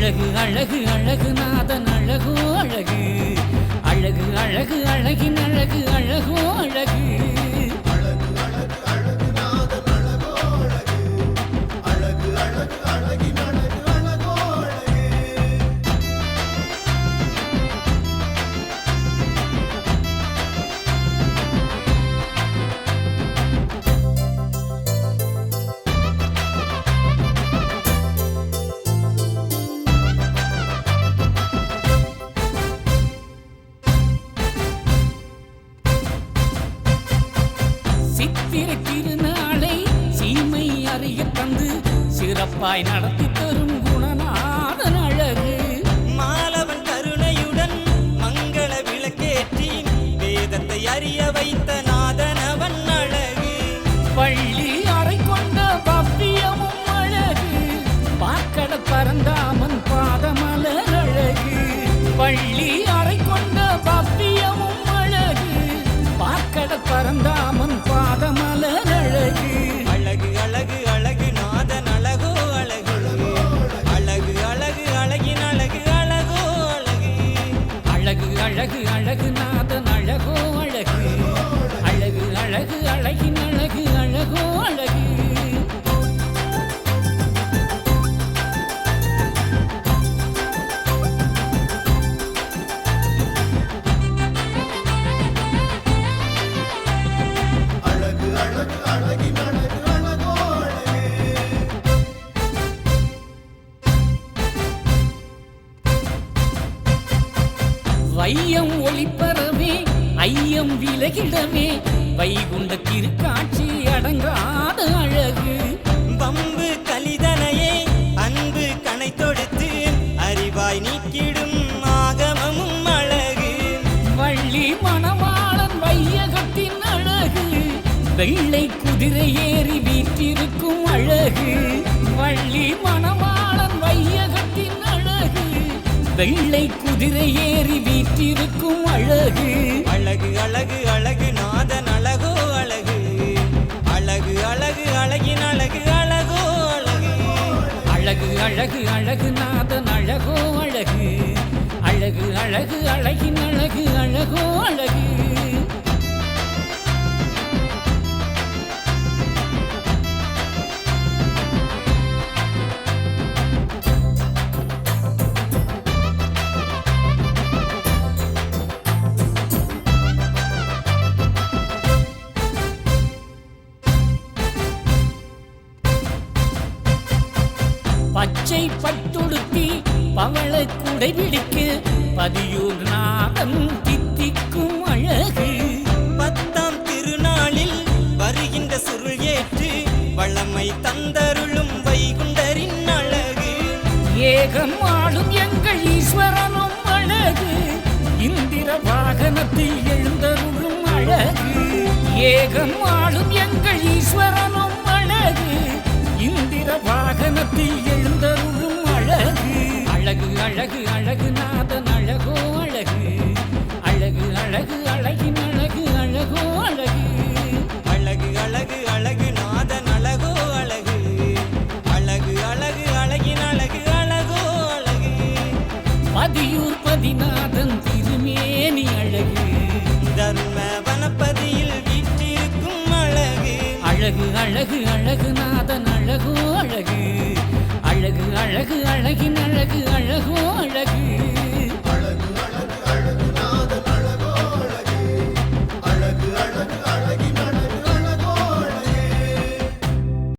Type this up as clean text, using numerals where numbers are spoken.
அழகு அழகு அழகு நாதன் அழகோ அழகு அழகு அழகு அழகின் அழகு அழகோ அழகு சித்திரை திருநாளை சீமை அறிய தந்து சிறப்பாய் நடத்தி தரும் குணநாதன் அழகு மாலவன் கருணையுடன் மங்கள விளக்கேற்றி வேதத்தை அறிய வைத்த நாதனவன் அழகு பள்ளி அறை கொண்ட பவ்யமும் அழகு பாக்கட பரந்தாமன் பாதமலர் அழகு பள்ளி அறை கொண்ட பவ்யமும் அழகு பாக்கட பரந்தாமன் பாதமலர் அழகு அழகு அழகு அழகு நாதன் அழகோ அழகு அழகு அழகு அழகின் அழகு அழகோ அழகு அழகு அழகு அழகு நாதன் அழகோ அழகு அழகு அழகு அழகின் அழகு அழகோ அழகு வையம் ஒளிப்பரவே ஐயம் விலகிடவே வைகுண்ட திருக்காட்சி அடங்காத அழகு பம்பு கலிதனையே அன்பு கணை தொடுத்து அறிவாய் நீக்கிடும் ஆகமமும் அழகு வள்ளி மணவாளன் வையகத்தின் அழகு வெள்ளை குதிரை ஏறி வீற்றிருக்கும் அழகு வள்ளி மணவாளன் வையகத்தின் அழகு வெள்ளை குதிரை ஏறி வீற்றிருக்கும் அழகு அழகு அழகு அழகு நாதன் அழகோ அழகு அழகு அழகு அழகின் அழகு அழகோ அழகு அழகு அழகு அழகு நாதன் அழகோ அழகு அழகு அழகு அழகின் அழகு அழகோ அழகு பச்சை பட்டுடுத்தி பவள குடை பிடிக்கு பதியூர் நாதன் தித்திக்கும் அழகு பத்தாம் திருநாளில் வருகின்ற சுருள் ஏற்று வளமை தந்தருளும் வைகுண்டரின் அழகு ஏகம் ஆளும் எங்கள் ஈஸ்வரனும் அழகு இந்திர வாகனத்தில் எழுந்தருளும் அழகு ஏகம் ஆளும் எங்கள் ஈஸ்வரனும் அழகு இந்திர வாகனத்தில் எழுந்தருளும் அழகு அழகு அழகு அழகு நாதன் அழகோ அழகு அழகு அழகு அழகின் அழகு அழகோ அழகு அழகு அழகு அழகு நாதன் அழகோ அழகு அழகு அழகு அழகின் அழகு அழகோ அழகு பதியூர் பதிநாதன் திருமேனி அழகு தர்ம வனப்பதியில் வீற்றிருக்கும் அழகு அழகு அழகு அழகு நாதன் அழகோ அழகு அழகு அழகு அழகின் அழகு அழகோ அழகு